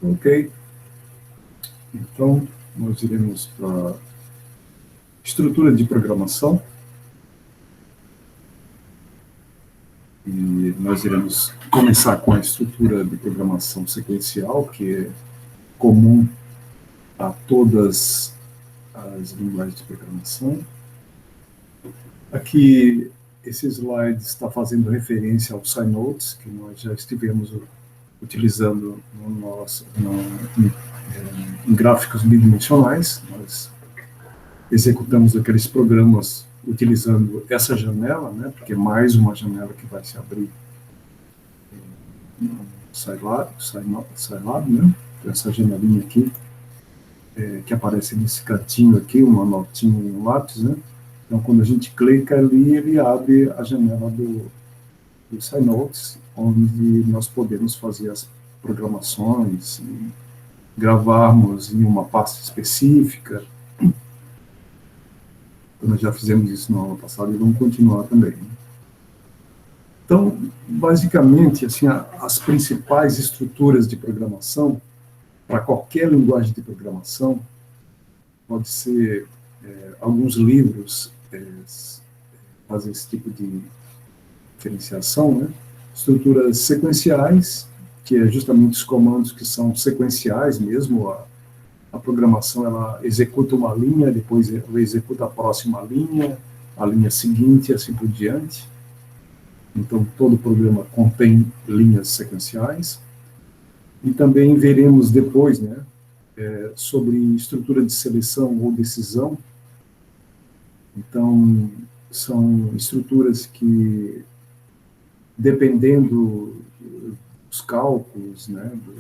Ok. Então, nós iremos para a estrutura de programação. E nós iremos começar com a estrutura de programação sequencial, que é comum a todas as linguagens de programação. Aqui, esse slide está fazendo referência ao SciNotes, que nós já estivemos utilizando em gráficos bidimensionais. Nós executamos aqueles programas utilizando essa janela, né, porque é mais uma janela que vai se abrir no Scilab, né, essa janelinha aqui, que aparece nesse cantinho aqui, uma notinha em um lápis, né. Então, quando a gente clica ali, ele abre a janela do SciNotes, onde nós podemos fazer as programações e gravarmos em uma pasta específica. Nós já fizemos isso na aula passada e vamos continuar também. Então, basicamente, assim, as principais estruturas de programação para qualquer linguagem de programação pode ser alguns livros fazem esse tipo de diferenciação, né? Estruturas sequenciais, que é justamente os comandos que são sequenciais mesmo. A programação, ela executa uma linha, depois ela executa a próxima linha, a linha seguinte e assim por diante. Então, todo programa contém linhas sequenciais. E também veremos depois, né, sobre estrutura de seleção ou decisão. Então, são estruturas que, dependendo dos cálculos, né, do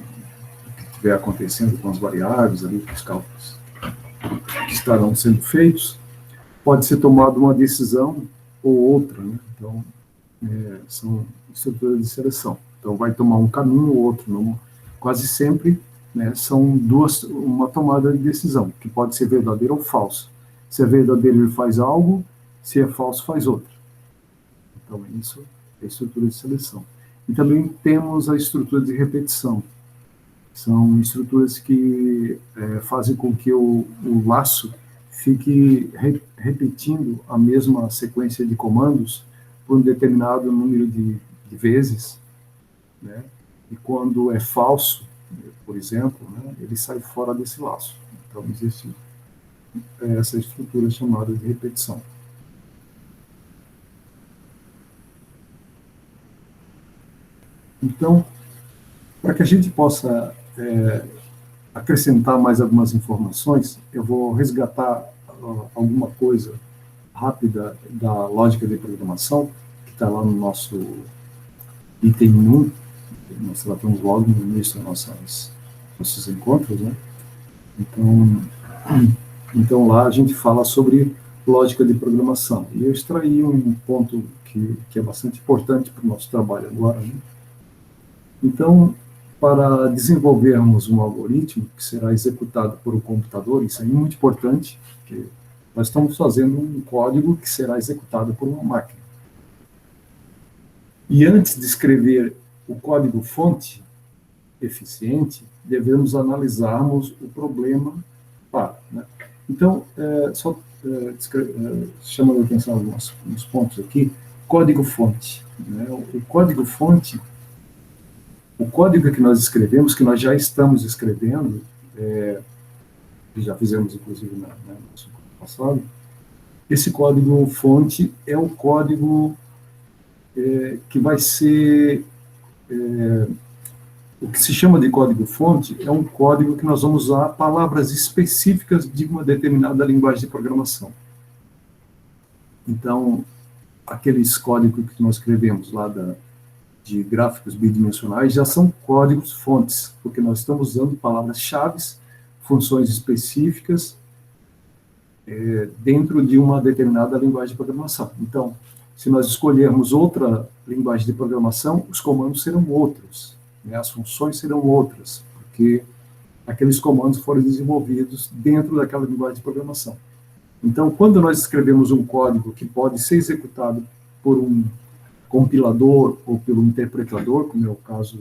que estiver acontecendo com as variáveis, ali, os cálculos que estarão sendo feitos, pode ser tomada uma decisão ou outra, né? Então, são estruturas de seleção. Então, vai tomar um caminho ou outro. Não, quase sempre, né, são uma tomada de decisão, que pode ser verdadeira ou falsa. Se é verdadeiro, ele faz algo, se é falso, faz outro. Então, isso é a estrutura de seleção. E também temos a estrutura de repetição. São estruturas que fazem com que o laço fique repetindo a mesma sequência de comandos por um determinado número de vezes, né? E quando é falso, por exemplo, né, ele sai fora desse laço. Então, existe essa estrutura chamada de repetição. Então, para que a gente possa acrescentar mais algumas informações, eu vou resgatar alguma coisa rápida da lógica de programação, que está lá no nosso item 1, que nós tratamos logo no início dos nossos encontros, né? Então, lá a gente fala sobre lógica de programação. E eu extraí um ponto que é bastante importante para o nosso trabalho agora, né? Então, para desenvolvermos um algoritmo que será executado por um computador, isso é muito importante, porque nós estamos fazendo um código que será executado por uma máquina. E antes de escrever o código-fonte eficiente, devemos analisarmos o problema para, né? Então, só chamando a atenção alguns pontos aqui, código-fonte, né? O código-fonte, o código que nós escrevemos, que nós já estamos escrevendo, que já fizemos, inclusive, no nosso passado, esse código-fonte é o código que vai ser... o que se chama de código-fonte é um código que nós vamos usar palavras específicas de uma determinada linguagem de programação. Então, aqueles códigos que nós escrevemos lá de gráficos bidimensionais já são códigos-fontes, porque nós estamos usando palavras-chave, funções específicas, dentro de uma determinada linguagem de programação. Então, se nós escolhermos outra linguagem de programação, os comandos serão outros, né? As funções serão outras, porque aqueles comandos foram desenvolvidos dentro daquela linguagem de programação. Então, quando nós escrevemos um código que pode ser executado por um compilador ou pelo interpretador, como é o caso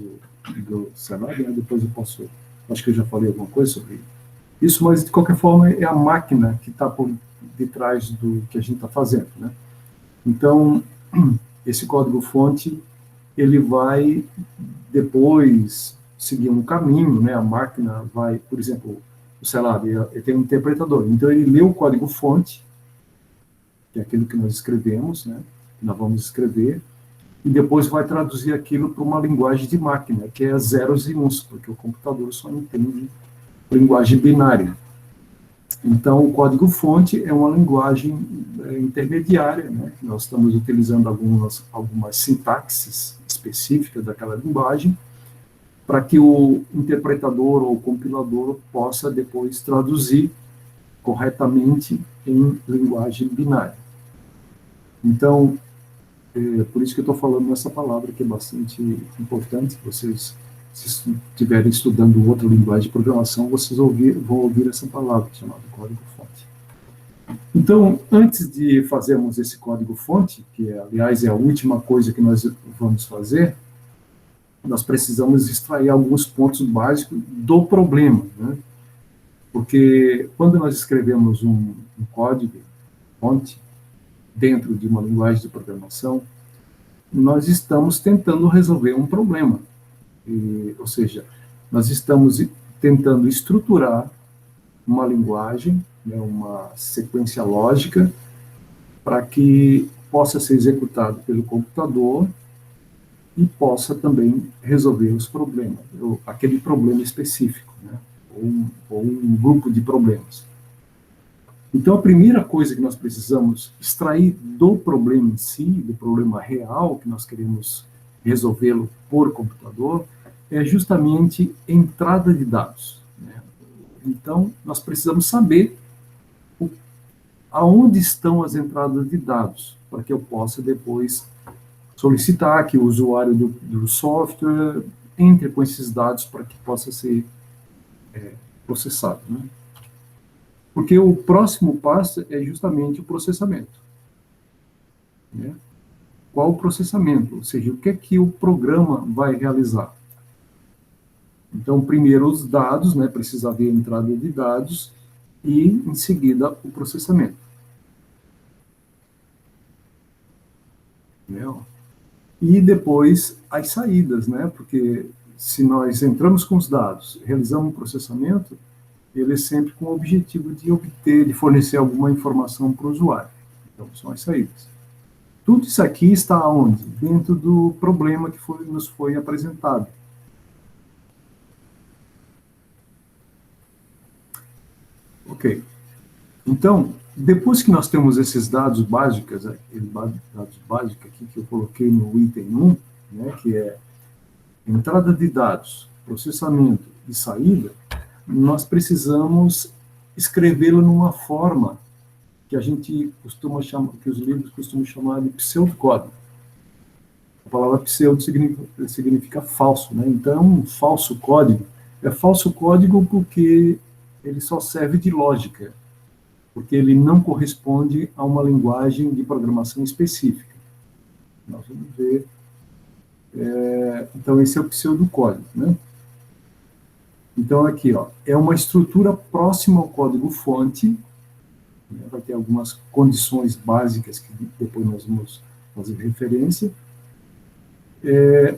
do Scilab, né? Depois eu posso Acho que eu já falei alguma coisa sobre isso, mas, de qualquer forma, é a máquina que está por detrás do que a gente está fazendo, né? Então, esse código-fonte, ele vai depois seguir um caminho, né? A máquina vai, por exemplo, sei lá, ele tem um interpretador, então ele lê o código-fonte, que é aquilo que nós escrevemos, né? Que nós vamos escrever, e depois vai traduzir aquilo para uma linguagem de máquina, que é zeros e uns, porque o computador só entende linguagem binária. Então, o código-fonte é uma linguagem intermediária, né? Nós estamos utilizando algumas sintaxes específicas daquela linguagem para que o interpretador ou compilador possa depois traduzir corretamente em linguagem binária. Então, por isso que eu estou falando essa palavra, que é bastante importante. Vocês, se estiverem estudando outra linguagem de programação, vocês vão ouvir essa palavra, chamada código-fonte. Então, antes de fazermos esse código-fonte, que, aliás, é a última coisa que nós vamos fazer, nós precisamos extrair alguns pontos básicos do problema, né? Porque quando nós escrevemos um código-fonte dentro de uma linguagem de programação, nós estamos tentando resolver um problema. Ou seja, nós estamos tentando estruturar uma linguagem, né, uma sequência lógica, para que possa ser executado pelo computador e possa também resolver os problemas, aquele problema específico, né, ou um grupo de problemas. Então, a primeira coisa que nós precisamos extrair do problema em si, do problema real que nós queremos resolvê-lo por computador, é justamente entrada de dados, né? Então, nós precisamos saber aonde estão as entradas de dados, para que eu possa depois solicitar que o usuário do software entre com esses dados para que possa ser processado, né? Porque o próximo passo é justamente o processamento, né? Qual o processamento? Ou seja, o que é que o programa vai realizar? Então, primeiro os dados, né? Precisa haver entrada de dados e, em seguida, o processamento. Né? E depois as saídas, né? Porque se nós entramos com os dados, realizamos um processamento, ele é sempre com o objetivo de obter, de fornecer alguma informação para o usuário. Então, são as saídas. Tudo isso aqui está onde? Dentro do problema que nos foi apresentado. Ok. Então, depois que nós temos esses dados básicos, dados básicos aqui que eu coloquei no item 1, né, que é entrada de dados, processamento e saída, nós precisamos escrevê-lo numa forma que a gente costuma chamar, que os livros costumam chamar de pseudocódigo. A palavra pseudo significa falso, né? Então, um falso código é falso código porque ele só serve de lógica, porque ele não corresponde a uma linguagem de programação específica. Nós vamos ver. Então, esse é o pseudocódigo, né? Então, aqui, ó, é uma estrutura próxima ao código-fonte, né? Vai ter algumas condições básicas que depois nós vamos fazer referência,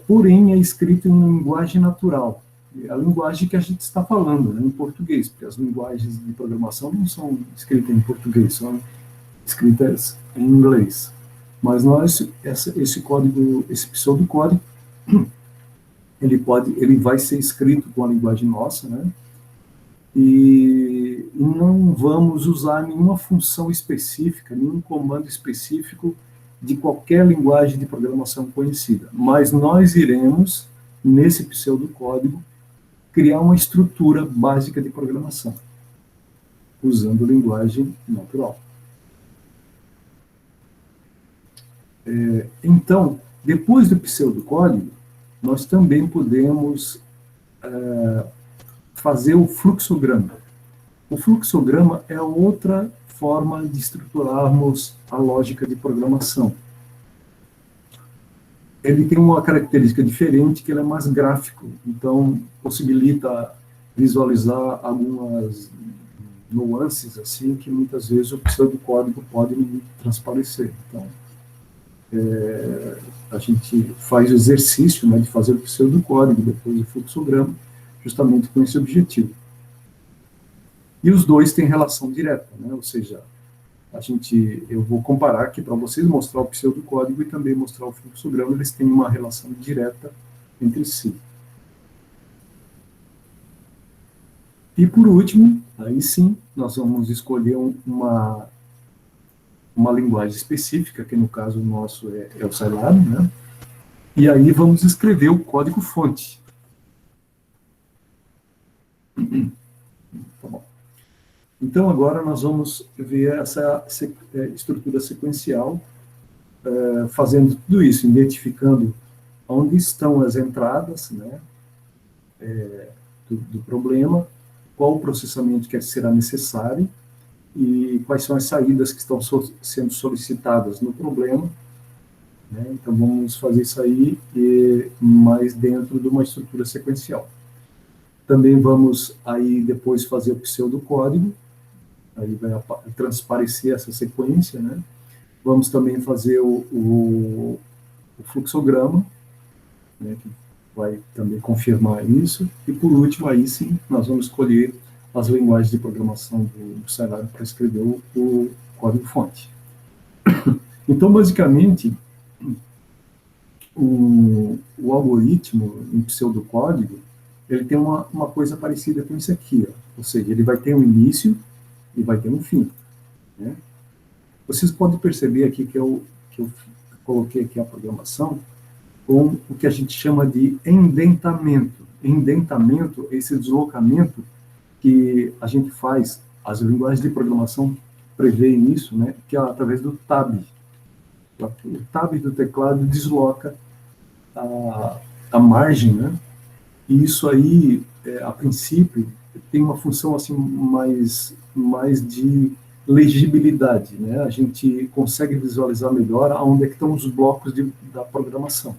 porém é escrito em linguagem natural, a linguagem que a gente está falando, né, em português, porque as linguagens de programação não são escritas em português, são escritas em inglês. Mas nós, esse código, esse pseudocódigo, ele vai ser escrito com a linguagem nossa, né? E não vamos usar nenhuma função específica, nenhum comando específico de qualquer linguagem de programação conhecida. Mas nós iremos, nesse pseudocódigo, criar uma estrutura básica de programação, usando linguagem natural. Então, depois do pseudocódigo, nós também podemos fazer o fluxograma. O fluxograma é outra forma de estruturarmos a lógica de programação. Ele tem uma característica diferente, que ele é mais gráfico, então possibilita visualizar algumas nuances assim que muitas vezes o pseudocódigo pode transparecer. Então, a gente faz o exercício, né, de fazer o pseudocódigo, depois o fluxograma, justamente com esse objetivo. E os dois têm relação direta, né, ou seja, eu vou comparar aqui para vocês, mostrar o pseudocódigo e também mostrar o fluxograma, eles têm uma relação direta entre si. E por último, aí sim, nós vamos escolher uma linguagem específica, que no caso nosso é o Scilab, né? E aí vamos escrever o código-fonte. Tá bom. Então agora nós vamos ver essa estrutura sequencial, fazendo tudo isso, identificando onde estão as entradas, né, do problema, qual o processamento que será necessário e quais são as saídas que estão sendo solicitadas no problema, né? Então vamos fazer isso aí, mais dentro de uma estrutura sequencial. Também vamos aí depois fazer o pseudocódigo, aí vai transparecer essa sequência, né? Vamos também fazer o fluxograma, né, que vai também confirmar isso. E por último, aí sim, nós vamos escolher as linguagens de programação do Scilab para escrever o código-fonte. Então, basicamente, o algoritmo em pseudocódigo, ele tem uma coisa parecida com isso aqui, ó. Ou seja, ele vai ter um início e vai ter um fim, né? Vocês podem perceber aqui que eu coloquei aqui a programação com o que a gente chama de indentamento. Indentamento é esse deslocamento que a gente faz, as linguagens de programação prevêem isso, né, que é através do tab. O tab do teclado desloca a margem, né, e isso aí, a princípio, tem uma função assim mais de legibilidade, né? A gente consegue visualizar melhor aonde é que estão os blocos da programação.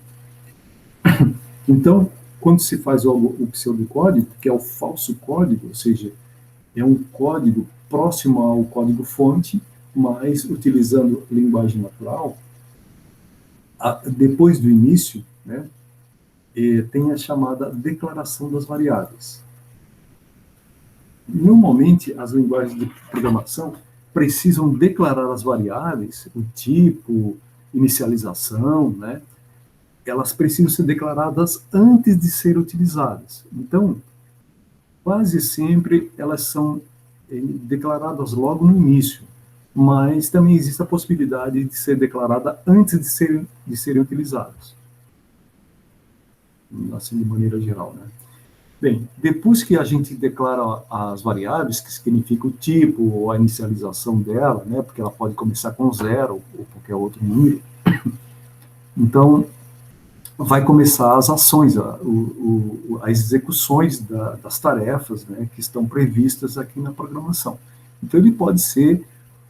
Então, quando se faz o pseudocódigo, que é o falso código, ou seja, é um código próximo ao código-fonte, mas utilizando linguagem natural, depois do início, né, tem a chamada declaração das variáveis. Normalmente, as linguagens de programação precisam declarar as variáveis, o tipo, inicialização, né? Elas precisam ser declaradas antes de serem utilizadas. Então, quase sempre elas são declaradas logo no início, mas também existe a possibilidade de ser declarada antes de serem utilizadas. Assim, de maneira geral, né? Bem, depois que a gente declara as variáveis, que significa o tipo ou a inicialização dela, né, porque ela pode começar com 0 ou qualquer outro número, então vai começar as ações, as execuções das tarefas, né, que estão previstas aqui na programação. Então ele pode ser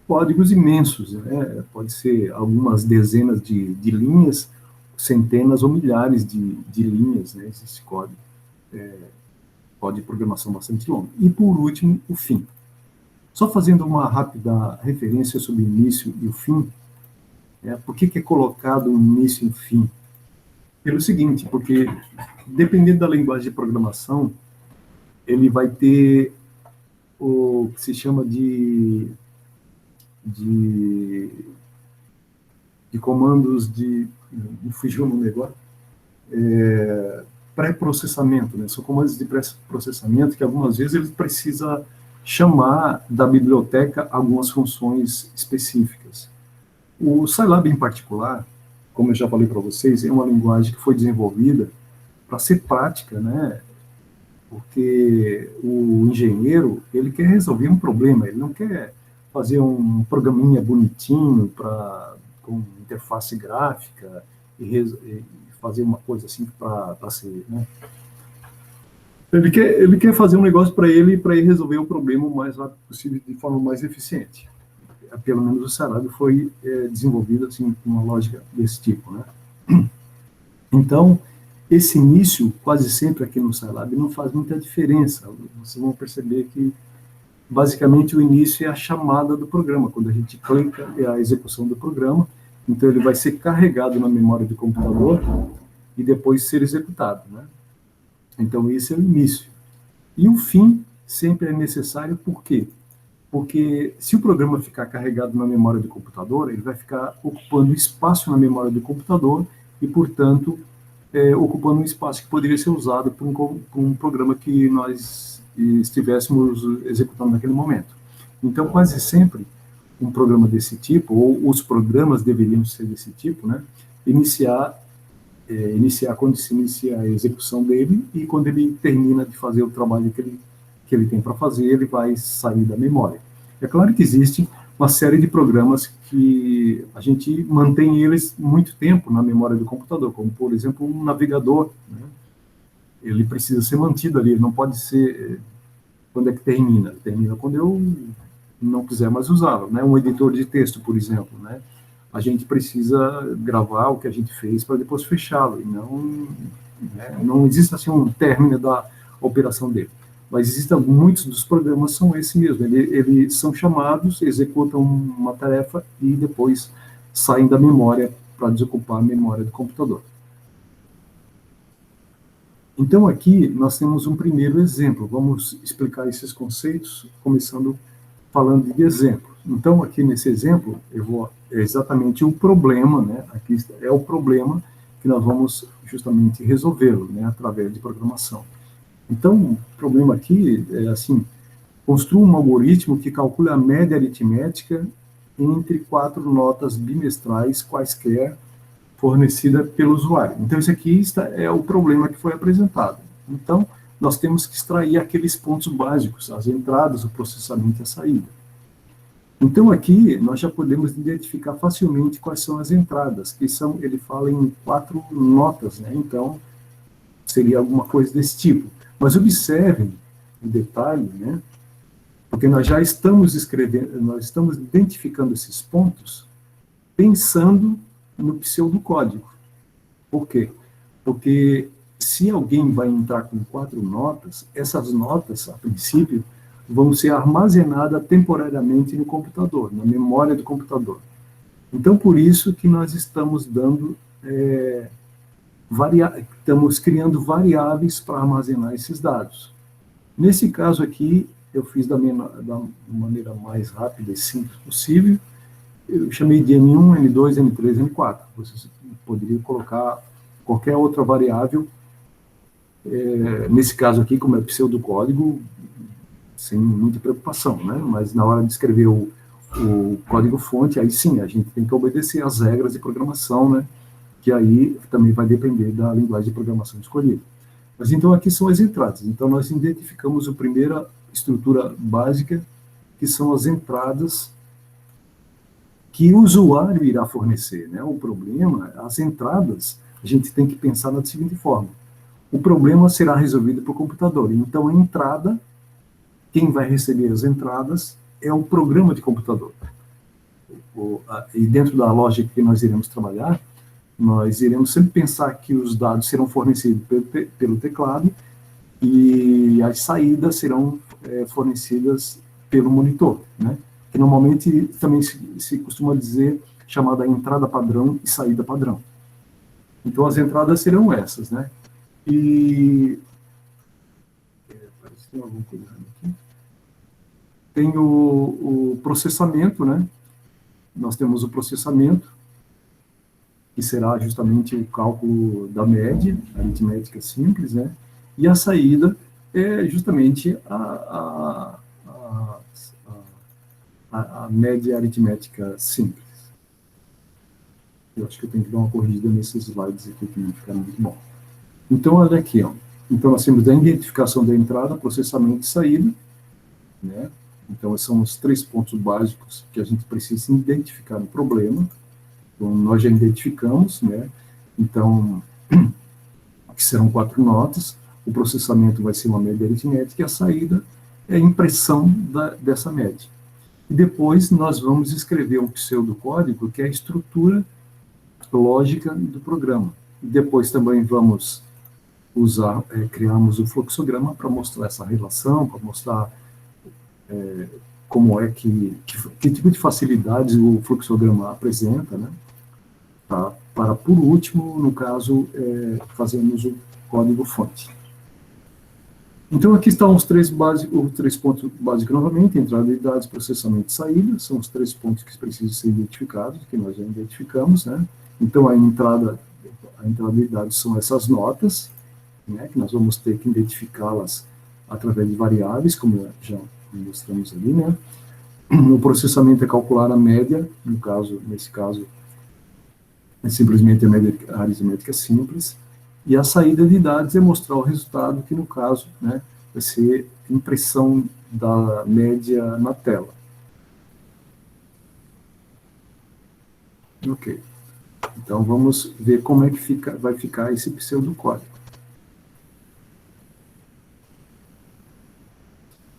códigos imensos, né, pode ser algumas dezenas de linhas, centenas ou milhares de linhas, né, esse código. Código de programação bastante longo. E, por último, o fim. Só fazendo uma rápida referência sobre o início e o fim, por que é colocado um início e um fim? Pelo seguinte, porque, dependendo da linguagem de programação, ele vai ter o que se chama de comandos me fugiu o nome agora, pré-processamento, né? São comandos de pré-processamento que algumas vezes ele precisa chamar da biblioteca algumas funções específicas. O Scilab em particular, como eu já falei para vocês, é uma linguagem que foi desenvolvida para ser prática, né? Porque o engenheiro, ele quer resolver um problema, ele não quer fazer um programinha bonitinho com interface gráfica e fazer uma coisa assim para ser, né? Ele quer fazer um negócio para ele resolver o problema o mais rápido possível, de forma mais eficiente. Pelo menos o Scilab foi desenvolvido assim com uma lógica desse tipo, né? Então, esse início, quase sempre aqui no Scilab, não faz muita diferença. Vocês vão perceber que, basicamente, o início é a chamada do programa. Quando a gente clica, é a execução do programa. Então, ele vai ser carregado na memória do computador e depois ser executado, né? Então, esse é o início. E o fim sempre é necessário, por quê? Porque se o programa ficar carregado na memória do computador, ele vai ficar ocupando espaço na memória do computador e, portanto, ocupando um espaço que poderia ser usado por um programa que nós estivéssemos executando naquele momento. Então, quase sempre, um programa desse tipo, ou os programas deveriam ser desse tipo, né, iniciar quando se inicia a execução dele, e quando ele termina de fazer o trabalho que ele tem para fazer, ele vai sair da memória. É claro que existe uma série de programas que a gente mantém eles muito tempo na memória do computador, como, por exemplo, um navegador, né? Ele precisa ser mantido ali, ele não pode ser... Quando é que termina? Termina quando eu não quiser mais usá-lo, né? Um editor de texto, por exemplo, né? A gente precisa gravar o que a gente fez para depois fechá-lo, e não, né? Não existe assim um término da operação dele. Mas existem muitos dos programas são esse mesmo, eles são chamados, executam uma tarefa e depois saem da memória para desocupar a memória do computador. Então aqui nós temos um primeiro exemplo, vamos explicar esses conceitos, começando falando de exemplo. Então aqui nesse exemplo, é exatamente o problema, né? Aqui é o problema que nós vamos justamente resolvê-lo, né? Através de programação. Então, o problema aqui é assim: construa um algoritmo que calcule a média aritmética entre 4 notas bimestrais quaisquer fornecida pelo usuário. Então, esse aqui é o problema que foi apresentado. Então, nós temos que extrair aqueles pontos básicos, as entradas, o processamento e a saída. Então, aqui, nós já podemos identificar facilmente quais são as entradas, que são, ele fala em 4 notas, né? Então, seria alguma coisa desse tipo. Mas observem o detalhe, né? Porque nós já estamos escrevendo, nós estamos identificando esses pontos pensando no pseudocódigo. Por quê? Porque se alguém vai entrar com 4 notas, essas notas, a princípio, vão ser armazenadas temporariamente no computador, na memória do computador. Então, por isso que nós estamos dando... estamos criando variáveis para armazenar esses dados. Nesse caso aqui, eu fiz da maneira mais rápida e simples possível. Eu chamei de N1, N2, N3, N4. Você poderia colocar qualquer outra variável, nesse caso aqui, como é pseudocódigo, sem muita preocupação, né? Mas na hora de escrever o código-fonte, aí sim, a gente tem que obedecer às regras de programação, né? Que aí também vai depender da linguagem de programação escolhida. Mas então aqui são as entradas. Então nós identificamos a primeira estrutura básica, que são as entradas que o usuário irá fornecer, né? O problema, as entradas, a gente tem que pensar da seguinte forma: o problema será resolvido por computador. Então a entrada, quem vai receber as entradas é o programa de computador. E dentro da lógica que nós iremos trabalhar, nós iremos sempre pensar que os dados serão fornecidos pelo teclado e as saídas serão fornecidas pelo monitor, né? Que normalmente também se costuma dizer chamada entrada padrão e saída padrão. Então as entradas serão essas, né? E parece que tem alguma coisa aqui. Tem o processamento, né? Nós temos o processamento, que será justamente o cálculo da média, aritmética simples, né? E a saída é justamente a média aritmética simples. Eu acho que eu tenho que dar uma corrigida nesses slides aqui, que não ficaram muito bom. Então, olha aqui, ó. Então, nós temos a identificação da entrada, processamento e saída, né? Então, são os 3 pontos básicos que a gente precisa identificar no problema. Então, nós já identificamos, né? Então, que serão 4 notas, o processamento vai ser uma média aritmética e a saída é a impressão dessa média. E depois nós vamos escrever um pseudocódigo, que é a estrutura lógica do programa. E depois também vamos criamos o fluxograma para mostrar essa relação, para mostrar como é que tipo de facilidades o fluxograma apresenta, né? Tá? Para, por último, no caso, fazermos o código-fonte. Então, aqui estão os três pontos básicos novamente: entrada de dados, processamento e saída. São os 3 pontos que precisam ser identificados, que nós já identificamos, né? Então, a entrada de dados são essas notas, né, que nós vamos ter que identificá-las através de variáveis, como já mostramos ali, né? O processamento é calcular a média, nesse caso, é simplesmente a média aritmética simples, e a saída de dados é mostrar o resultado, que no caso, né, vai ser impressão da média na tela. Ok. Então, vamos ver como é que vai ficar esse pseudocódigo.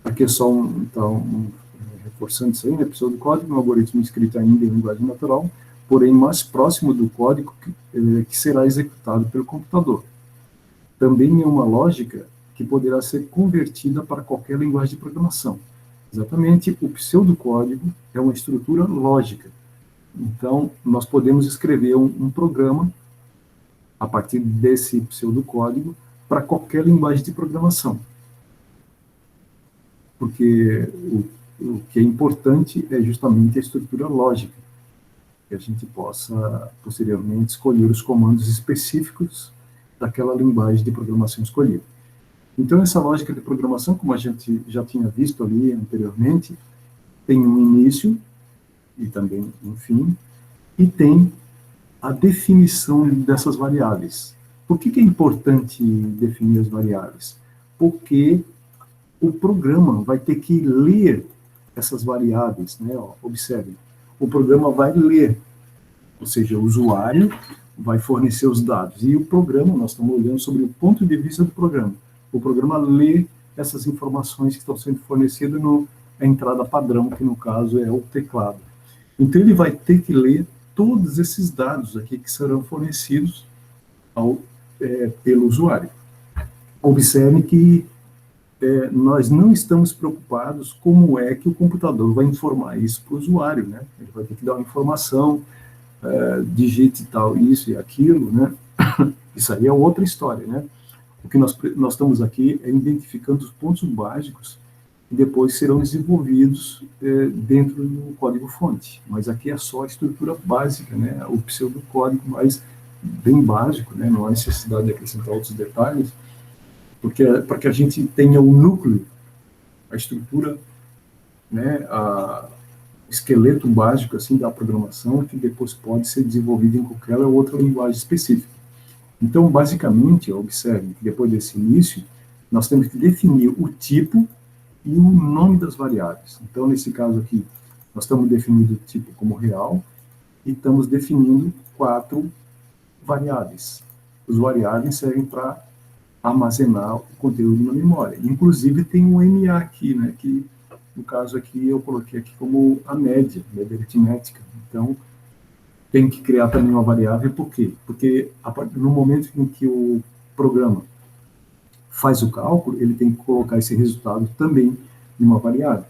Aqui é só reforçando isso aí, né? Pseudocódigo é um algoritmo escrito ainda em linguagem natural, porém mais próximo do código que será executado pelo computador. Também é uma lógica que poderá ser convertida para qualquer linguagem de programação. Exatamente, o pseudocódigo é uma estrutura lógica. Então, nós podemos escrever um programa a partir desse pseudocódigo para qualquer linguagem de programação. Porque o que é importante é justamente a estrutura lógica, que a gente possa, posteriormente, escolher os comandos específicos daquela linguagem de programação escolhida. Então, essa lógica de programação, como a gente já tinha visto ali anteriormente, tem um início e também um fim, e tem a definição dessas variáveis. Por que é importante definir as variáveis? Porque o programa vai ter que ler essas variáveis, né? Observe, o programa vai ler, ou seja, o usuário vai fornecer os dados, e o programa, nós estamos olhando sobre o ponto de vista do programa, o programa lê essas informações que estão sendo fornecidas na entrada padrão, que no caso é o teclado. Então ele vai ter que ler todos esses dados aqui que serão fornecidos pelo usuário. Observe que nós não estamos preocupados como é que o computador vai informar isso para o usuário, né? Ele vai ter que dar uma informação, digite tal, isso e aquilo, né? Isso aí é outra história, né? O que nós estamos aqui é identificando os pontos básicos que depois serão desenvolvidos dentro do código-fonte. Mas aqui é só a estrutura básica, né? O pseudocódigo mais bem básico, né? Não há necessidade de acrescentar outros detalhes, porque para que a gente tenha o núcleo, a estrutura, né? O esqueleto básico assim da programação, que depois pode ser desenvolvido em qualquer outra linguagem específica. Então, basicamente, observe que depois desse início, nós temos que definir o tipo e o nome das variáveis. Então, nesse caso aqui, nós estamos definindo o tipo como real e estamos definindo 4 variáveis. Os variáveis servem para armazenar o conteúdo na memória. Inclusive, tem um MA aqui, né, que, no caso aqui, eu coloquei aqui como a média aritmética. Então, tem que criar também uma variável. Por quê? Porque no momento em que o programa faz o cálculo, ele tem que colocar esse resultado também em uma variável.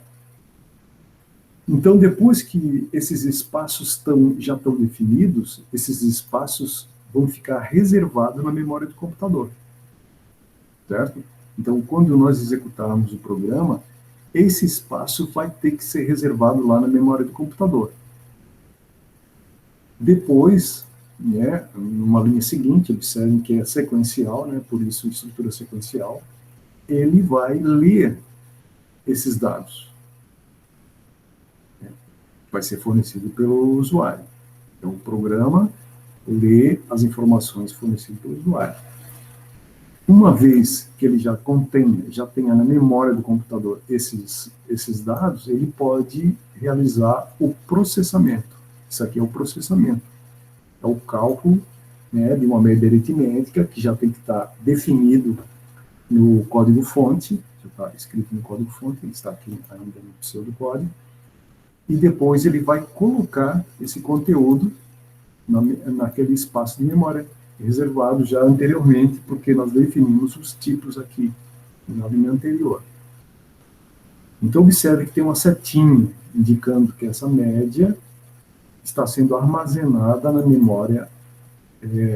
Então, depois que esses espaços já estão definidos, esses espaços vão ficar reservados na memória do computador, certo? Então, quando nós executarmos o programa, esse espaço vai ter que ser reservado lá na memória do computador. Depois, né, numa linha seguinte, observem que é sequencial, né, por isso estrutura sequencial, ele vai ler esses dados. Vai ser fornecido pelo usuário. Então, o programa lê as informações fornecidas pelo usuário. Uma vez que ele já tenha na memória do computador esses dados, ele pode realizar o processamento. Isso aqui é o processamento. É o cálculo, né, de uma média aritmética, que já tem que estar definido no código-fonte, já está escrito no código-fonte, ele está aqui ainda no pseudocódigo, e depois ele vai colocar esse conteúdo naquele espaço de memória reservado já anteriormente, porque nós definimos os tipos aqui na linha anterior. Então, observe que tem uma setinha indicando que essa média está sendo armazenada na memória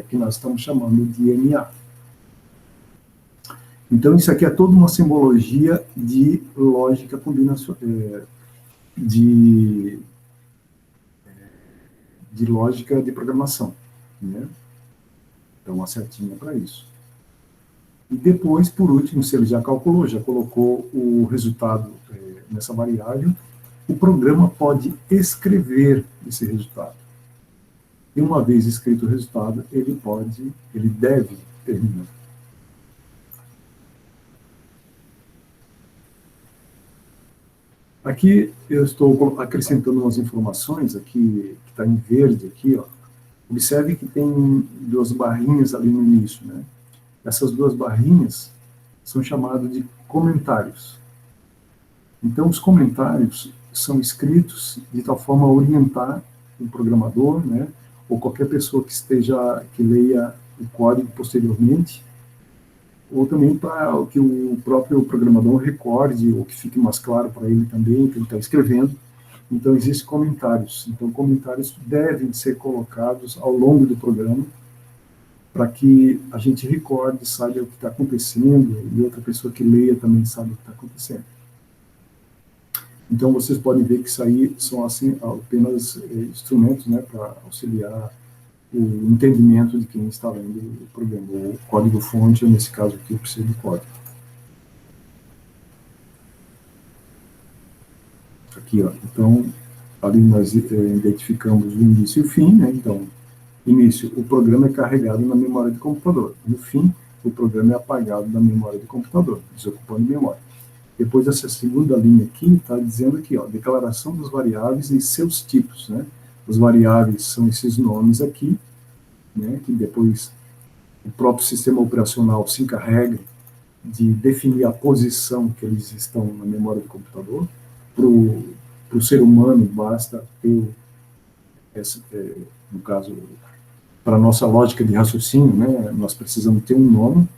que nós estamos chamando de MA. Então, isso aqui é toda uma simbologia de lógica combinacional, de lógica de programação, né? Então, uma setinha para isso. E depois, por último, se ele já calculou, já colocou o resultado nessa variável, o programa pode escrever esse resultado. E uma vez escrito o resultado, ele deve terminar. Aqui eu estou acrescentando umas informações aqui, que está em verde aqui, ó. Observe que tem duas barrinhas ali no início, né? Essas duas barrinhas são chamadas de comentários. Então, os comentários são escritos de tal forma a orientar o programador, né, ou qualquer pessoa que leia o código posteriormente, ou também para que o próprio programador recorde, ou que fique mais claro para ele também o que ele está escrevendo. Então, existem comentários. Então, comentários devem ser colocados ao longo do programa, para que a gente recorde, saiba o que está acontecendo, e outra pessoa que leia também sabe o que está acontecendo. Então, vocês podem ver que isso aí são assim, apenas instrumentos, né, para auxiliar o entendimento de quem está lendo o programa, o código-fonte, ou nesse caso aqui, o pseudocódigo. Aqui, ó, então, ali nós identificamos o início e o fim, né? Então, início, o programa é carregado na memória do computador. No fim, o programa é apagado da memória do computador, desocupando memória. Depois, essa segunda linha aqui está dizendo aqui, ó, declaração das variáveis e seus tipos, né? As variáveis são esses nomes aqui, né? Que depois o próprio sistema operacional se encarrega de definir a posição que eles estão na memória do computador. Para o ser humano, basta ter, no caso, para a nossa lógica de raciocínio, né? Nós precisamos ter um nome,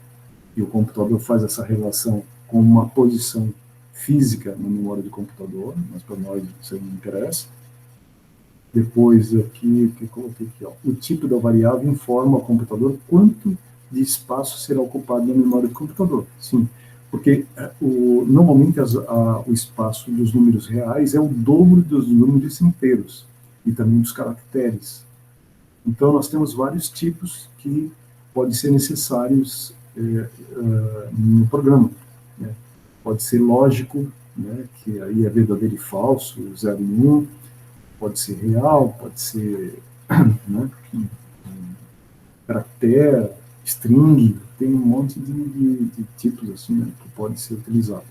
e o computador faz essa relação com uma posição física na memória do computador, mas para nós isso não interessa. Depois aqui, que eu coloquei aqui, ó, o tipo da variável informa ao computador quanto de espaço será ocupado na memória do computador. Sim, porque normalmente o espaço dos números reais é o dobro dos números inteiros e também dos caracteres. Então, nós temos vários tipos que podem ser necessários no programa, né? Pode ser lógico, né, que aí é verdadeiro e falso, 0 e 1, pode ser real, pode ser né, caractere, string, tem um monte de tipos assim, né, que pode ser utilizado.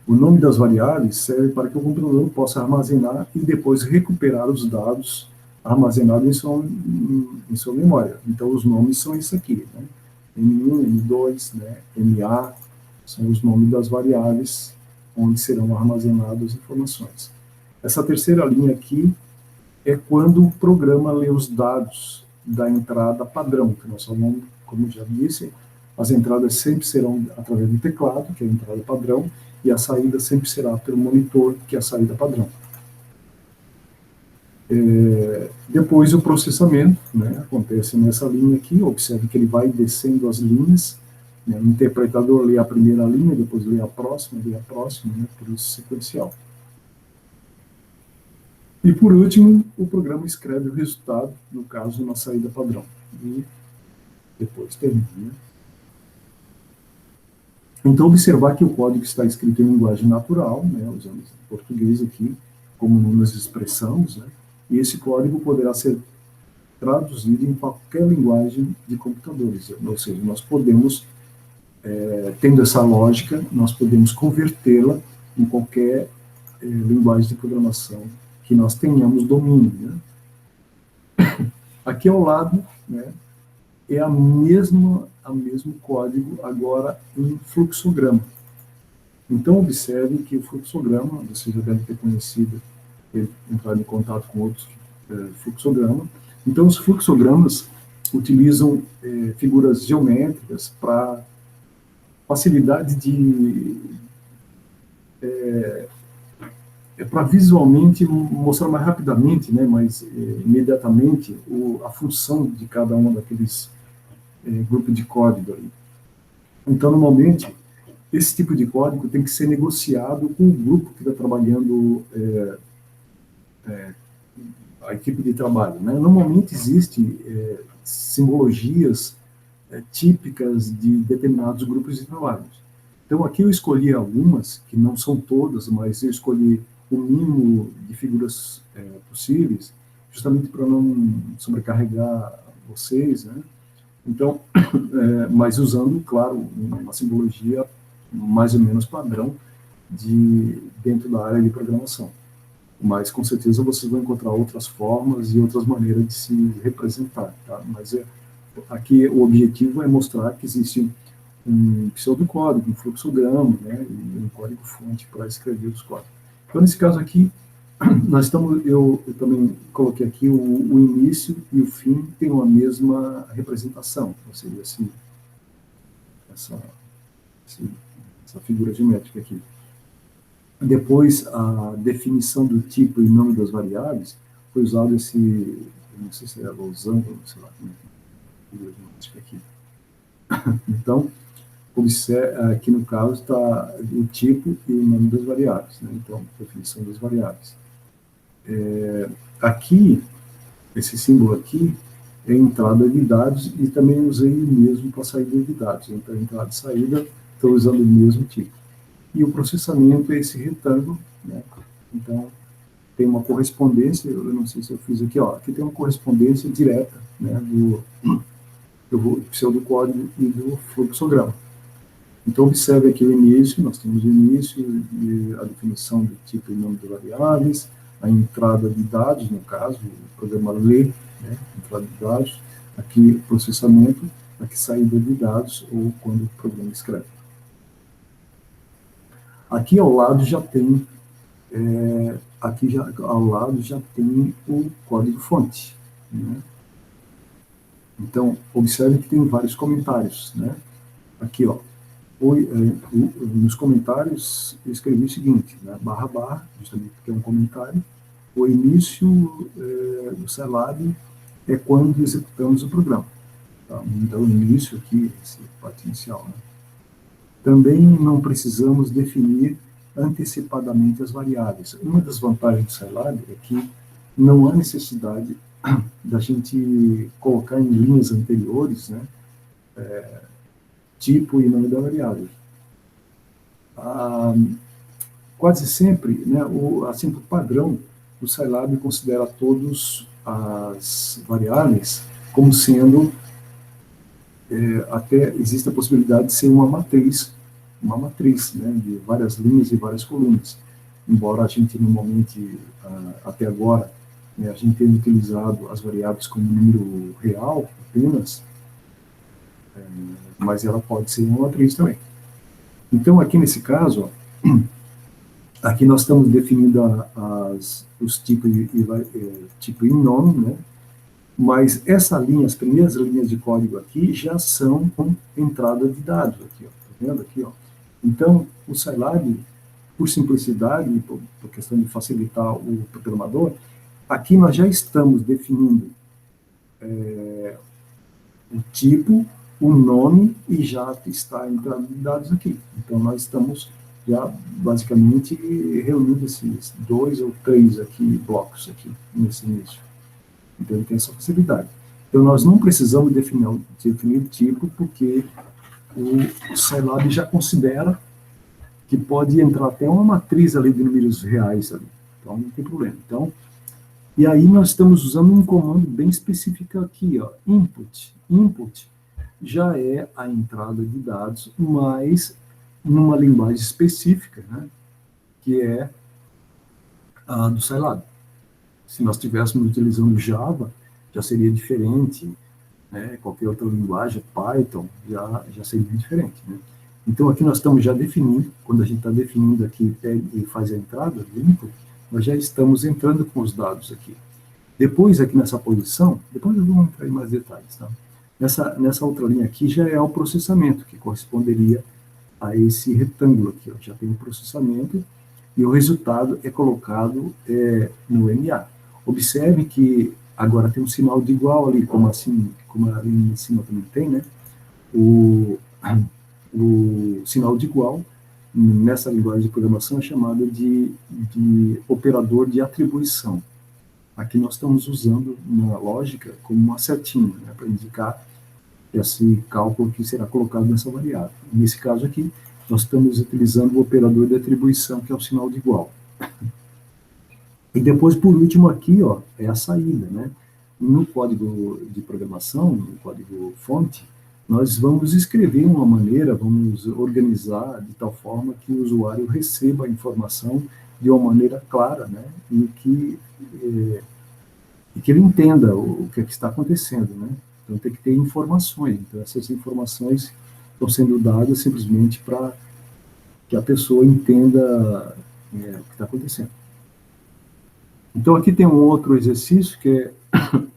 O nome das variáveis serve para que o computador possa armazenar e depois recuperar os dados armazenados em sua memória. Então, os nomes são isso aqui, né? M1, M2, né? MA, são os nomes das variáveis onde serão armazenadas as informações. Essa terceira linha aqui é quando o programa lê os dados da entrada padrão, que nós falamos, como já disse, as entradas sempre serão através do teclado, que é a entrada padrão, e a saída sempre será pelo monitor, que é a saída padrão. Depois o processamento, né, acontece nessa linha aqui, observe que ele vai descendo as linhas, né, o interpretador lê a primeira linha, depois lê a próxima, né, por isso sequencial. E por último, o programa escreve o resultado, no caso, na saída padrão. E depois termina. Né? Então, observar que o código está escrito em linguagem natural, né, usando português aqui, como nós expressamos, né, e esse código poderá ser traduzido em qualquer linguagem de computadores, ou seja, nós podemos, tendo essa lógica, nós podemos convertê-la em qualquer linguagem de programação que nós tenhamos domínio. Né? Aqui ao lado, né, é o mesmo código, agora em fluxograma. Então, observe que o fluxograma, você já deve ter conhecido, entrado em contato com outros fluxogramas, Então, os fluxogramas utilizam figuras geométricas para facilidade de para visualmente mostrar mais rapidamente, né, mais imediatamente a função de cada um daqueles grupos de código aí. Então, normalmente, esse tipo de código tem que ser negociado com o grupo que está trabalhando, a equipe de trabalho, né? Normalmente existe simbologias típicas de determinados grupos de trabalho. Então, aqui eu escolhi algumas, que não são todas, mas eu escolhi o mínimo de figuras possíveis, justamente para não sobrecarregar vocês, né? Então, mas usando, claro, uma simbologia mais ou menos padrão dentro da área de programação. Mas, com certeza, vocês vão encontrar outras formas e outras maneiras de se representar, tá? Mas aqui o objetivo é mostrar que existe um pseudocódigo, um fluxograma, né, e um código-fonte para escrever os códigos. Então, nesse caso aqui, eu também coloquei aqui o início e o fim tem uma mesma representação, ou seja, essa figura geométrica aqui. Depois, a definição do tipo e nome das variáveis, foi usado não sei se é losango, sei lá, figura geométrica aqui. Então, observe, aqui no caso está o tipo e o nome das variáveis, né? Então, definição das variáveis. Aqui, esse símbolo aqui, é entrada de dados e também usei o mesmo para saída de dados. Então, entrada e saída, estou usando o mesmo tipo. E o processamento é esse retângulo, né? Então, tem uma correspondência, eu não sei se eu fiz aqui, ó, aqui tem uma correspondência direta, né, do pseudocódigo e do fluxograma. Então, observe aqui o início, nós temos o início e a definição do tipo e nome de variáveis, a entrada de dados, no caso, o programa lê, né, entrada de dados, aqui processamento, aqui saída de dados, ou quando o programa escreve. Aqui ao lado já tem, ao lado já tem o código-fonte, né? Então, observe que tem vários comentários, né? Aqui, ó, nos comentários eu escrevi o seguinte, né, // justamente porque é um comentário, o início do Scilab é quando executamos o programa. Tá? Então, o início aqui, esse parte inicial, né? Também não precisamos definir antecipadamente as variáveis. Uma das vantagens do Scilab é que não há necessidade da gente colocar em linhas anteriores, né, tipo e nome da variável. Quase sempre, né, assim, por padrão, o Scilab considera todas as variáveis como sendo, até existe a possibilidade de ser uma matriz, né, de várias linhas e várias colunas. Embora a gente, normalmente, até agora, né, a gente tenha utilizado as variáveis como número real apenas, mas ela pode ser uma matriz também. Então, aqui nesse caso, ó, aqui nós estamos definindo os tipos tipo e nome, né? Mas essa linha, as primeiras linhas de código aqui, já são com entrada de dados aqui, ó. Tá vendo aqui, ó? Então, o Scilab, por simplicidade, por questão de facilitar o programador, aqui nós já estamos definindo o tipo, o nome, e já está a entrada de dados aqui. Então, nós estamos já, basicamente, reunindo esses 2 ou 3 aqui, blocos aqui, nesse início. Então, ele tem essa facilidade. Então, nós não precisamos definir o tipo, porque o Scilab já considera que pode entrar até uma matriz ali de números reais ali. Então, não tem problema. Então, e aí nós estamos usando um comando bem específico aqui, ó, input. Input já é a entrada de dados, mas numa linguagem específica, né, que é a do Scilab. Se nós estivéssemos utilizando Java, já seria diferente, né, qualquer outra linguagem, Python, já seria diferente, né. Então, aqui nós estamos já definindo, quando a gente está definindo aqui e faz a entrada do input, nós já estamos entrando com os dados aqui. Depois, aqui nessa posição, depois eu vou entrar em mais detalhes, tá? Nessa outra linha aqui já é o processamento, que corresponderia a esse retângulo aqui, ó. Já tem o processamento e o resultado é colocado no MA. Observe que agora tem um sinal de igual ali, como ali em cima também tem, né? O sinal de igual, nessa linguagem de programação, é chamado de operador de atribuição. Aqui nós estamos usando na lógica como uma setinha, né, para indicar esse cálculo que será colocado nessa variável. Nesse caso aqui, nós estamos utilizando o operador de atribuição, que é o sinal de igual. E depois, por último, aqui, ó, é a saída, né? No código de programação, no código fonte, nós vamos escrever uma maneira, vamos organizar de tal forma que o usuário receba a informação de uma maneira clara, né? E que ele entenda o que está acontecendo, né? Então tem que ter informações. Então essas informações estão sendo dadas simplesmente para que a pessoa entenda o que está acontecendo. Então aqui tem um outro exercício que é,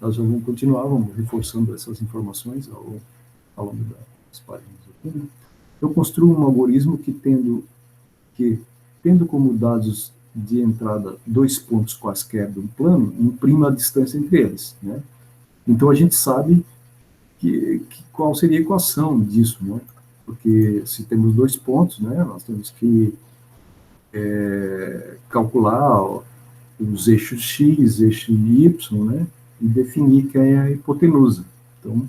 nós vamos continuar, vamos reforçando essas informações ao longo das páginas aqui, né? Eu construo um algoritmo que tendo como dados de entrada 2 pontos quaisquer de um plano, imprima a distância entre eles, né? Então a gente sabe qual seria a equação disso, né? Porque se temos 2 pontos, né, nós temos que calcular os eixos x, eixo y, né, e definir quem é a hipotenusa. Então,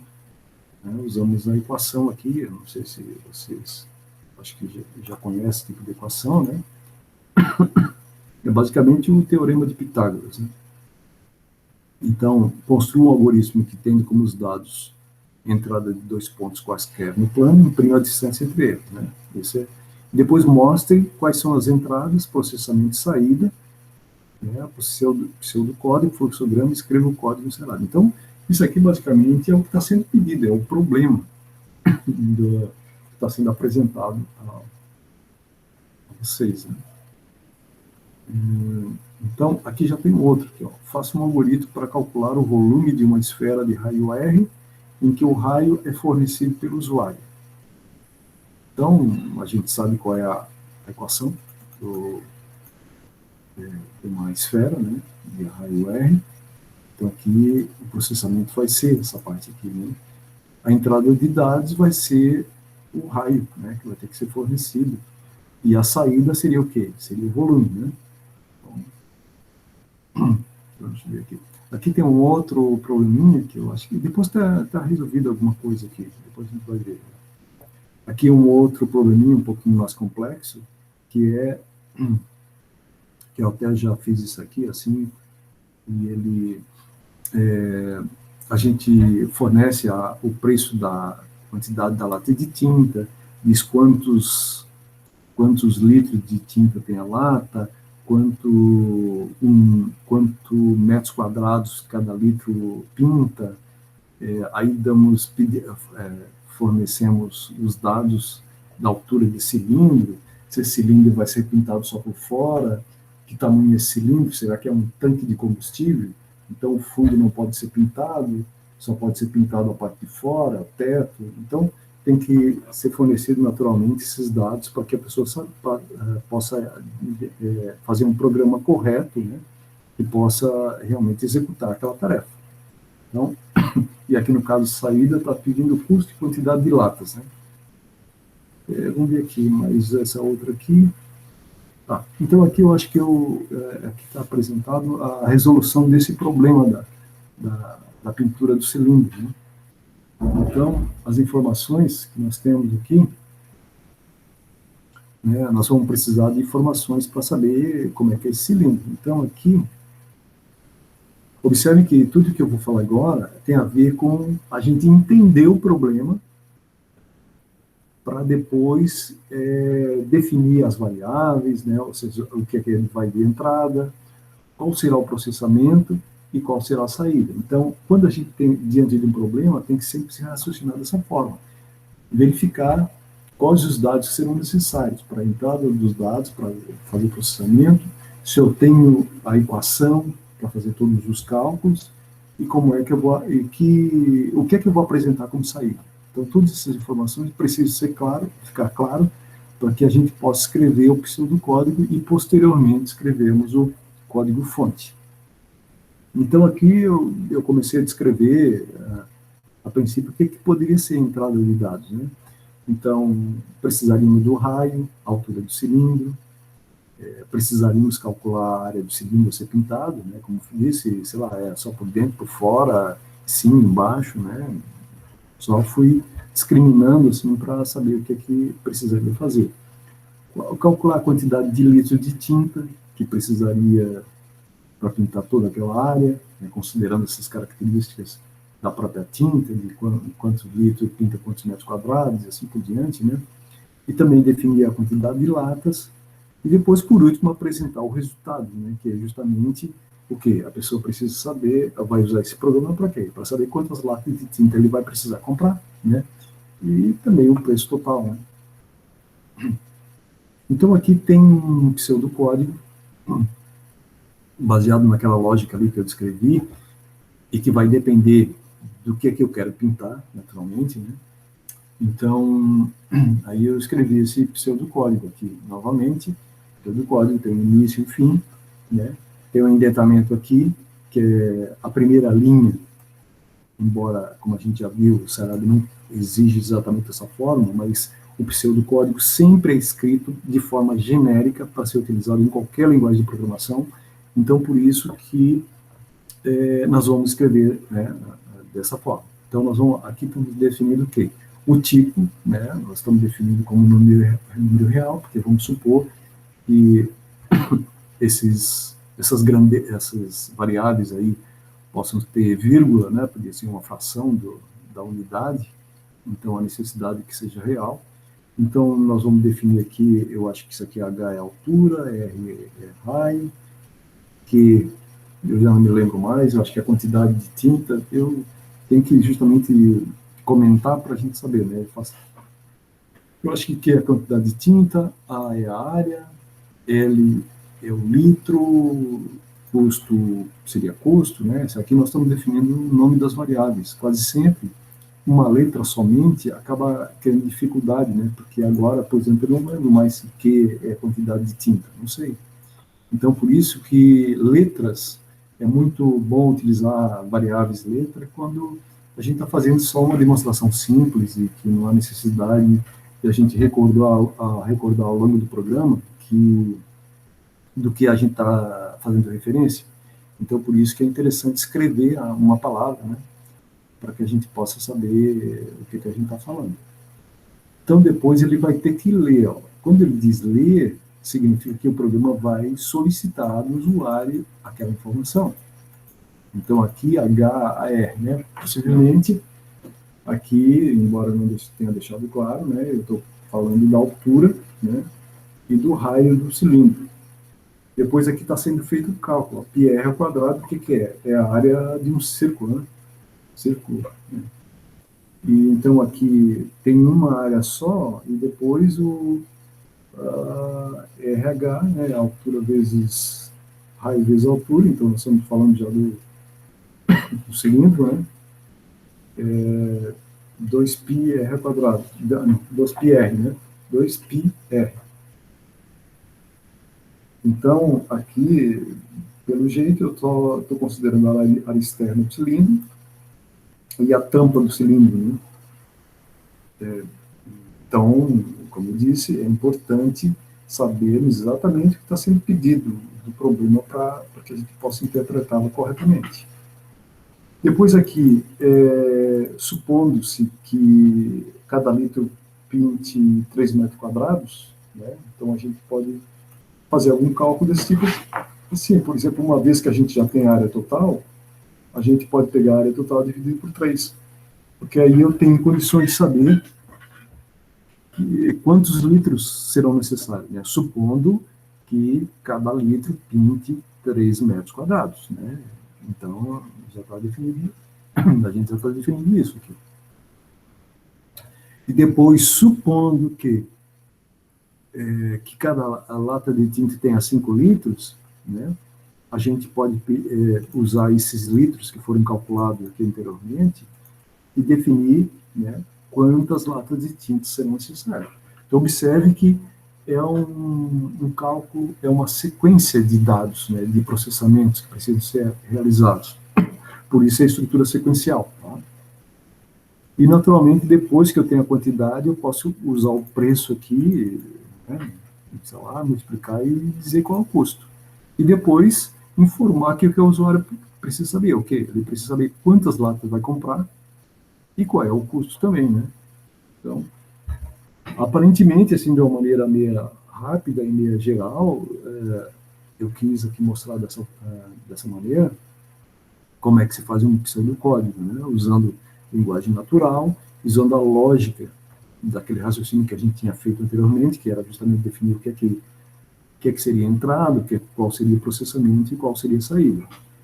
né, usamos a equação aqui, eu não sei se vocês, acho que já conhecem esse tipo de equação, né? É basicamente o teorema de Pitágoras, né? Então, construa um algoritmo que tendo como os dados entrada de 2 pontos quaisquer no plano, imprima a distância entre eles, né? Depois mostre quais são as entradas, processamento e saída, né? Pseudocódigo, fluxograma, escreva o código encerrado. Então, isso aqui basicamente é o que está sendo pedido, é o problema que está sendo apresentado a vocês, né? Então, aqui já tem outro, aqui, ó. Faça um algoritmo para calcular o volume de uma esfera de raio R, em que o raio é fornecido pelo usuário. Então, a gente sabe qual é a equação de uma esfera, né, de raio R. Então, aqui o processamento vai ser essa parte aqui, né? A entrada de dados vai ser o raio, né, que vai ter que ser fornecido. E a saída seria o quê? Seria o volume, né? Deixa eu ver aqui. Aqui tem um outro probleminha que eu acho que depois está resolvido alguma coisa aqui. Depois a gente vai ver. Aqui um outro probleminha um pouquinho mais complexo, que eu até já fiz isso aqui, assim, e ele, a gente fornece o preço da quantidade da lata de tinta, diz quantos litros de tinta tem a lata, quanto metros quadrados cada litro pinta, aí fornecemos os dados da altura de cilindro, se esse cilindro vai ser pintado só por fora, que tamanho é esse cilindro, será que é um tanque de combustível? Então o fundo não pode ser pintado, só pode ser pintado a parte de fora, o teto. Então tem que ser fornecido naturalmente esses dados para que a pessoa possa fazer um programa correto, né, que possa realmente executar aquela tarefa. Então, e aqui no caso saída está pedindo custo e quantidade de latas, né? Vamos ver aqui, mas essa outra aqui. Tá. Então aqui eu acho que aqui está apresentado a resolução desse problema da pintura do cilindro, né? Então, as informações que nós temos aqui, né, nós vamos precisar de informações para saber como é que é esse cilindro. Então, aqui, observe que tudo que eu vou falar agora tem a ver com a gente entender o problema para depois definir as variáveis, né, ou seja, o que é que ele vai de entrada, qual será o processamento e qual será a saída. Então, quando a gente tem diante de um problema, tem que sempre se raciocinar dessa forma. Verificar quais os dados que serão necessários para a entrada dos dados, para fazer o processamento, se eu tenho a equação para fazer todos os cálculos, e como é que eu vou, o que é que eu vou apresentar como saída. Então, todas essas informações precisam ser ficar claro, para que a gente possa escrever o pseudocódigo e, posteriormente, escrevermos o código-fonte. Então, aqui eu comecei a descrever, a princípio, o que poderia ser a entrada de dados, né? Então, precisaríamos do raio, a altura do cilindro, precisaríamos calcular a área do cilindro a ser pintado, né? Como disse, sei lá, é só por dentro, por fora, cima, embaixo, né? Só fui discriminando, assim, para saber o que precisaria fazer. Calcular a quantidade de litros de tinta que precisaria para pintar toda aquela área, né, considerando essas características da própria tinta, de quantos litros pinta quantos metros quadrados, e assim por diante, né? E também definir a quantidade de latas, e depois, por último, apresentar o resultado, né, que é justamente o que a pessoa precisa saber, vai usar esse programa para quê? Para saber quantas latas de tinta ele vai precisar comprar, né? E também o preço total, né? Então, aqui tem um pseudocódigo, baseado naquela lógica ali que eu descrevi, e que vai depender do que é que eu quero pintar, naturalmente, né? Então, aí eu escrevi esse pseudocódigo aqui, novamente. Pseudocódigo tem início e fim, né? Tem um indentamento aqui, que é a primeira linha, embora, como a gente já viu, o Sarado não exige exatamente essa forma, mas o pseudocódigo sempre é escrito de forma genérica para ser utilizado em qualquer linguagem de programação. Então, por isso que nós vamos escrever, né, dessa forma. Então, aqui estamos definindo o quê? O tipo, né, nós estamos definindo como número real, porque vamos supor que essas variáveis aí possam ter vírgula, né, podia ser uma fração da unidade, então a necessidade que seja real. Então, nós vamos definir aqui, eu acho que isso aqui H é altura, R é raio, Q eu já não me lembro mais, eu acho que a quantidade de tinta, eu tenho que justamente comentar para a gente saber, né? Eu acho que Q é a quantidade de tinta, A é a área, L é o litro, custo seria custo, né? Aqui nós estamos definindo o nome das variáveis. Quase sempre, uma letra somente acaba tendo dificuldade, né? Porque agora, por exemplo, eu não lembro mais se Q é a quantidade de tinta, não sei. Então, por isso que letras, é muito bom utilizar variáveis letra quando a gente está fazendo só uma demonstração simples e que não há necessidade de a gente recordar ao longo do programa do que a gente está fazendo referência. Então, por isso que é interessante escrever uma palavra, né, para que a gente possa saber o que a gente está falando. Então, depois ele vai ter que ler. Ó. Quando ele diz ler, significa que o programa vai solicitar do usuário aquela informação. Então, aqui, HAR, né? Possivelmente, aqui, embora não tenha deixado claro, né? Eu estou falando da altura, né? E do raio do cilindro. Depois, aqui está sendo feito o cálculo. πr ao quadrado, o que é? É a área de um círculo, né? Círculo. Né? E, então, aqui tem uma área só, e depois o RH, né? A altura vezes raio vezes altura, então nós estamos falando já do cilindro, né? 2πr quadrado, 2πr, né? 2πr. Então, aqui, pelo jeito, eu estou considerando a área externa do cilindro e a tampa do cilindro, né? Então, como eu disse, é importante sabermos exatamente o que está sendo pedido do problema para que a gente possa interpretá-lo corretamente. Depois aqui, supondo-se que cada litro pinte 3 metros quadrados, né? Então a gente pode fazer algum cálculo desse tipo. Assim, por exemplo, uma vez que a gente já tem a área total, a gente pode pegar a área total dividido por 3, porque aí eu tenho condições de saber quantos litros serão necessários, né? Supondo que cada litro pinte 3 metros quadrados, né? Então, já está definido, a gente já está definindo isso aqui. E depois, supondo que cada lata de tinta tenha 5 litros, né? a gente pode usar esses litros que foram calculados aqui anteriormente e definir, né, quantas latas de tinta serão necessárias. Então, observe que é um cálculo, é uma sequência de dados, né, de processamentos que precisam ser realizados. Por isso é a estrutura sequencial. Tá? E, naturalmente, depois que eu tenho a quantidade, eu posso usar o preço aqui, né, sei lá, multiplicar e dizer qual é o custo. E depois informar que o que o usuário precisa saber. O quê? Ele precisa saber quantas latas vai comprar e qual é o custo também, né? Então, aparentemente, assim, de uma maneira meio rápida e meio geral, eu quis aqui mostrar dessa maneira como é que se faz um pseudocódigo, né? Usando linguagem natural, usando a lógica daquele raciocínio que a gente tinha feito anteriormente, que era justamente definir o que é que seria entrada, qual seria o processamento e qual seria a saída.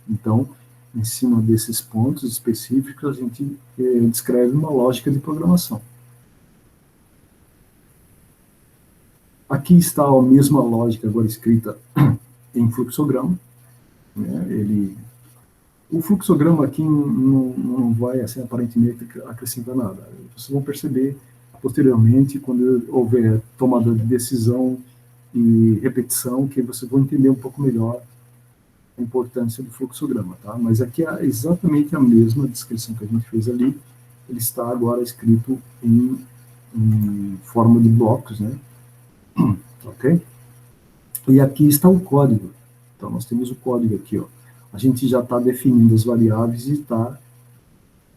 Então, em cima desses pontos específicos, a gente descreve uma lógica de programação. Aqui está a mesma lógica agora escrita em fluxograma. Né? O fluxograma aqui não vai, assim, aparentemente, acrescentar nada. Vocês vão perceber posteriormente, quando houver tomada de decisão e repetição, que vocês vão entender um pouco melhor a importância do fluxograma, tá? Mas aqui é exatamente a mesma descrição que a gente fez ali, ele está agora escrito em forma de blocos, né? Ok? E aqui está o código. Então, nós temos o código aqui, ó. A gente já está definindo as variáveis e está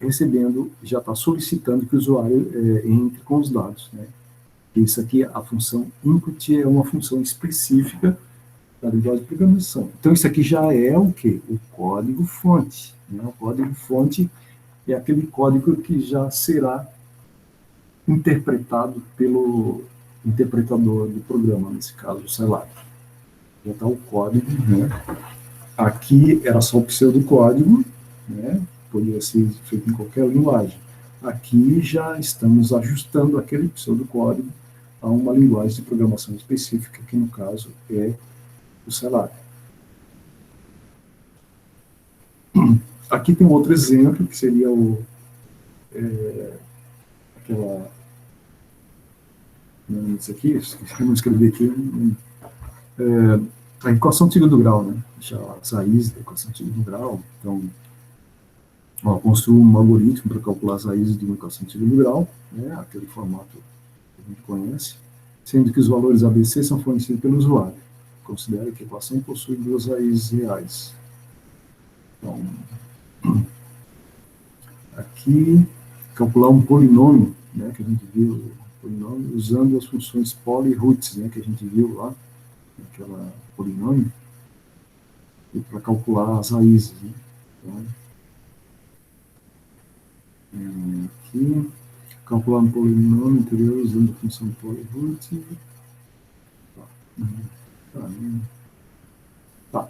recebendo, já está solicitando que o usuário entre com os dados, né? Isso aqui, a função input é uma função específica da linguagem de programação. Então, isso aqui já é o quê? O código-fonte. Né? O código-fonte é aquele código que já será interpretado pelo interpretador do programa, nesse caso, o Scilab. Já está o código, né? Aqui era só o pseudocódigo, né? Poderia ser feito em qualquer linguagem. Aqui já estamos ajustando aquele pseudocódigo a uma linguagem de programação específica, que no caso é o Scilab. Aqui tem um outro exemplo, que seria aquela... Isso aqui, vamos escrever aqui... a equação de segundo grau, né? As raízes da equação de segundo grau. Então, construo um algoritmo para calcular as raízes de uma equação de segundo grau, né? Aquele formato que a gente conhece, sendo que os valores ABC são fornecidos pelo usuário. Considera que a equação possui duas raízes reais. Então, aqui, calcular um polinômio, né, que a gente viu, polinômio, usando as funções poly e roots, né, que a gente viu lá, naquela polinômio, e para calcular as raízes. Né? Então, aqui, calcular um polinômio interior usando a função poly e roots. Tá.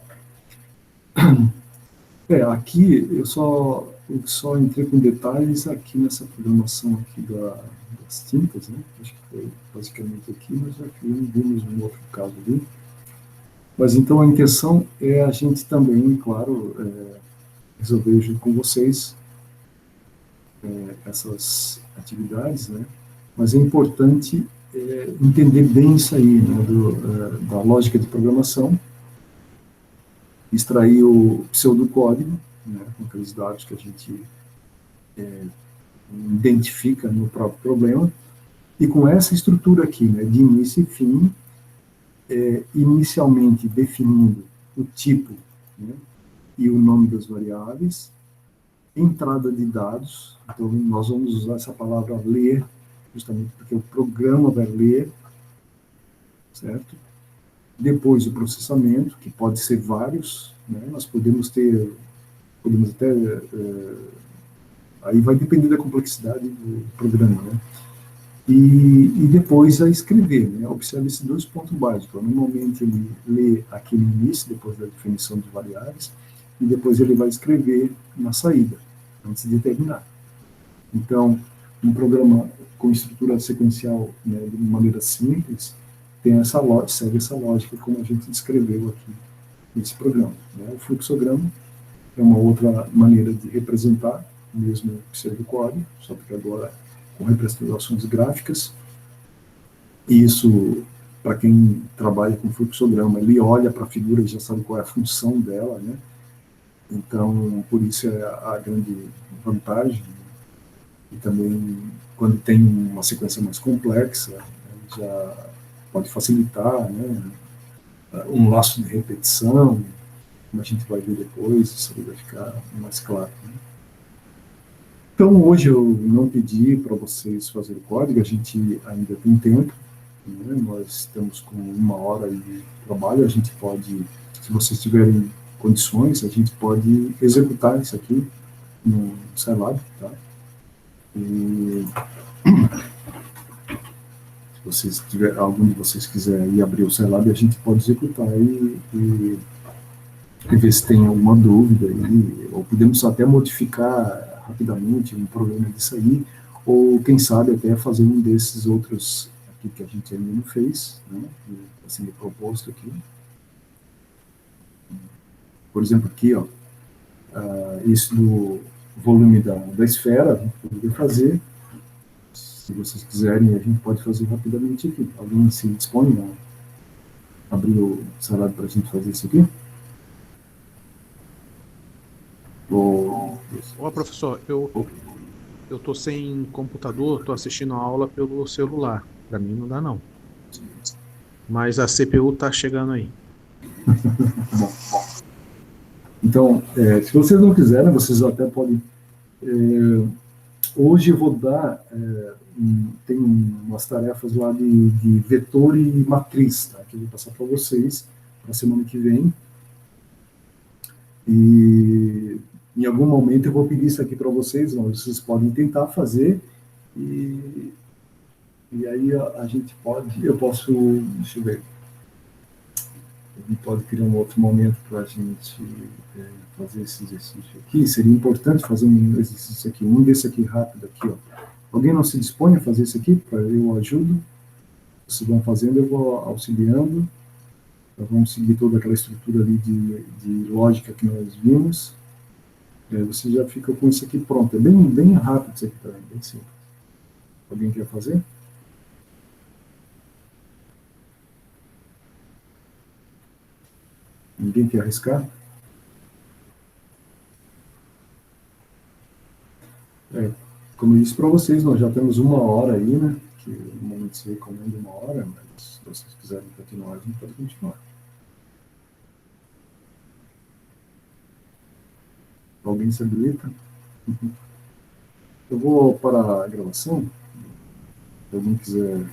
Aqui eu só entrei com detalhes aqui nessa programação aqui das tintas, né? Acho que foi basicamente aqui, mas já vimos um outro caso ali. Mas então a intenção é a gente também, claro, resolver junto com vocês essas atividades, né? Mas é importante entender bem isso aí, né? Da lógica de programação, extrair o pseudocódigo, né, com aqueles dados que a gente identifica no próprio problema, e com essa estrutura aqui, né, de início e fim, inicialmente definindo o tipo, né, e o nome das variáveis, entrada de dados, então nós vamos usar essa palavra ler, justamente porque o programa vai ler, certo? Depois o processamento, que pode ser vários, né? Nós podemos até, aí vai depender da complexidade do programa, né? E depois a escrever, né? Observe esses dois pontos básicos. Normalmente ele lê aqui no início, depois da definição de variáveis, e depois ele vai escrever na saída, antes de terminar. Então, um programa com estrutura sequencial, né, de maneira simples, tem segue essa lógica como a gente descreveu aqui esse programa, né? O fluxograma é uma outra maneira de representar o mesmo pseudocódigo, só que agora com representações gráficas. E isso, para quem trabalha com fluxograma, ele olha para a figura e já sabe qual é a função dela, né? Então, por isso é a grande vantagem. E também, quando tem uma sequência mais complexa, já pode facilitar, né? Um laço de repetição, como a gente vai ver depois, isso vai ficar mais claro, né? Então, hoje eu não pedi para vocês fazerem o código, a gente ainda tem tempo, né? Nós estamos com 1 hora de trabalho, a gente pode, se vocês tiverem condições, a gente pode executar isso aqui no Scilab, tá? E se vocês tiver, algum de vocês quiser ir abrir o Scilab, a gente pode executar e ver se tem alguma dúvida aí, ou podemos até modificar rapidamente um problema disso aí, ou quem sabe até fazer um desses outros aqui que a gente ainda não fez, né, que está sendo proposto aqui. Por exemplo, aqui, ó, isso do volume da esfera, a gente poderia fazer. Se vocês quiserem, a gente pode fazer rapidamente aqui. Alguém se dispõe a abrir o salário para a gente fazer isso aqui? Ou... Ó, professor, eu tô sem computador, tô assistindo a aula pelo celular. Para mim não dá, não. Mas a CPU tá chegando aí. Bom, então, se vocês não quiserem, vocês até podem. Hoje eu vou dar. Tem umas tarefas lá de vetor e matriz, tá, que eu vou passar para vocês na semana que vem. E em algum momento eu vou pedir isso aqui para vocês, vocês podem tentar fazer. E aí a gente pode. Eu posso. Deixa eu ver. A gente pode criar um outro momento para a gente fazer esse exercício aqui. Seria importante fazer um exercício aqui, um desse aqui rápido aqui, ó. Alguém não se dispõe a fazer isso aqui? Para eu ajudo. Vocês vão fazendo, eu vou auxiliando. Nós vamos seguir toda aquela estrutura ali de lógica que nós vimos. Você já fica com isso aqui pronto. É bem rápido isso aqui também, bem simples. Alguém quer fazer? Ninguém quer arriscar? Como eu disse para vocês, nós já temos 1 hora aí, né? Que normalmente se recomenda 1 hora, mas se vocês quiserem continuar, a gente pode continuar. Alguém se habilita? Eu vou para a gravação. Se alguém quiser